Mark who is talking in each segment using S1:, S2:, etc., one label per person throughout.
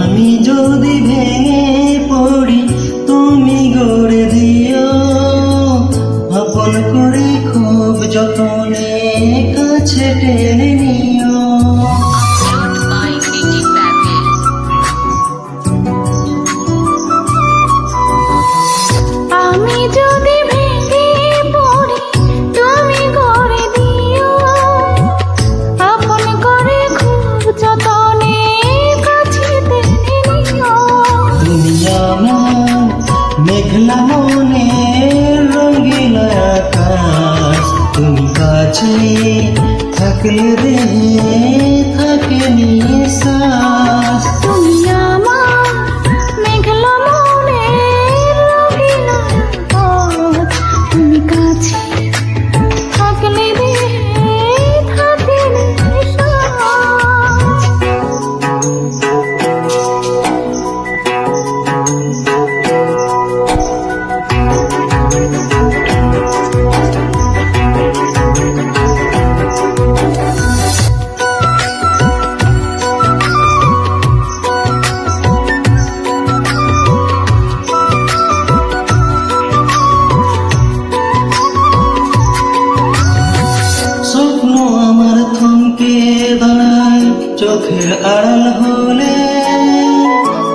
S1: আমি যদি ভেঙে পড়ি তুমি গড়ে দিও, আপন করে খুব যতনে কাছে টেনে নিও।
S2: আমি যদি ভেঙে পড়ি তুমি গড়ে দিও, আপন করে খুব যতনে কাছে টেনে নিও।
S1: তুমি আমার মেঘলা মনে রঙিলা আকাশ, তুমি কাছে থাকলে দেহে থাকে নিঃশ্বাস।
S2: তুমি আমার মেঘলা মনে রঙিলা আকাশ, তুমি কাছে থাকলে দেহে থাকে নিঃশ্বাস।
S1: স্বপ্ন আমার থমকে দাঁড়ায় চোখের আড়াল হলে,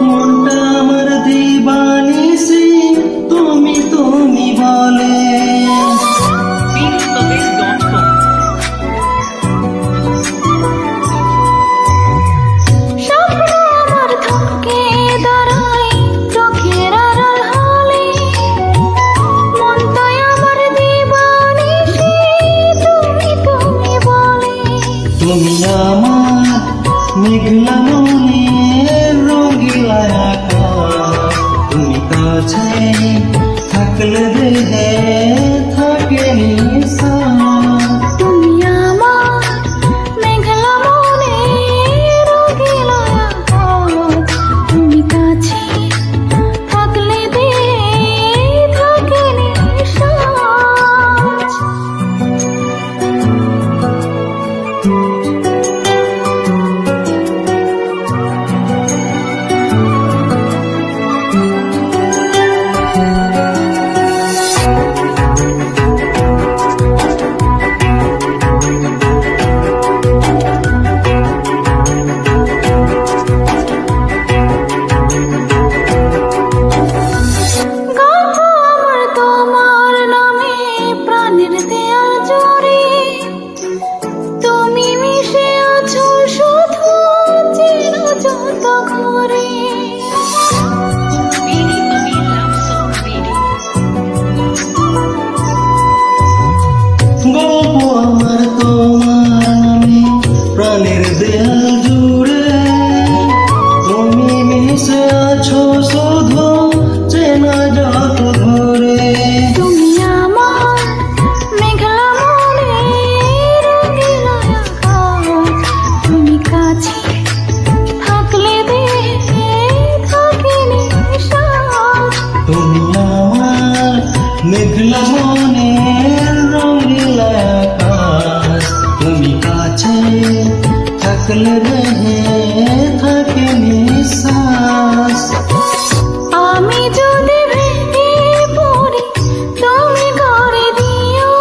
S1: মনটা আমার দিবানিসি তুমি তুমি বলে।
S2: স্বপ্ন আমার থমকে দাঁড়ায় চোখের আড়াল হলে, মনটাই আমার দিবানিসি তুমি তুমি বলে।
S1: তুমি আমার মেঘলা মনে রঙিলা আকাশ, তুমি কাছে থাকলে দেহে থাকে নিঃশ্বাস।
S2: তুমি আমার মেঘলা মনে রঙিলা আকাশ, তুমি কাছে থাকলে দেহে থাকে নিঃশ্বাস। গল্প আমার তোমার নামে প্রাণের দেয়াল জুড়ে, তুমি মিশে আছো শুধু চেনো যত ঘরে।
S1: গল্প আমার তোমার নামে প্রাণের দেয়াল জুড়ে, তুমি মিশে আছো শুধু চেনা যত ধরে।
S2: তুমি আমার মেঘলা মনে রঙিলা আকাশ, তুমি কাছে থাকলে দেহে থাকে নিঃশ্বাস।
S1: তুমি আমার মেঘলা মনে রঙিলা আকাশ, তুমি কাছে থাকলে দেহে থাকে নিঃশ্বাস।
S2: আমি যদি ভেঙে পড়ি তুমি গড়ে দিও,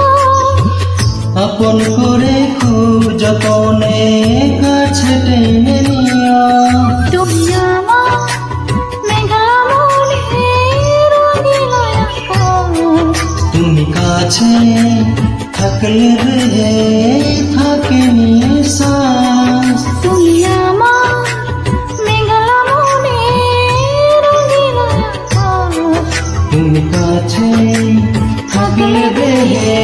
S1: আপন করে খুব যতনে কাছে টেনে নিও।
S2: তুমি আমার মেঘলা মনে রঙিলা আকাশ,
S1: তুমি কাছে থাকলে দেহে থাকে নিঃশ্বাস।
S2: তুমি আমার মেঘলা মনে রঙিলা আকাশ,
S1: তুমি কাছে থাকলে দেহে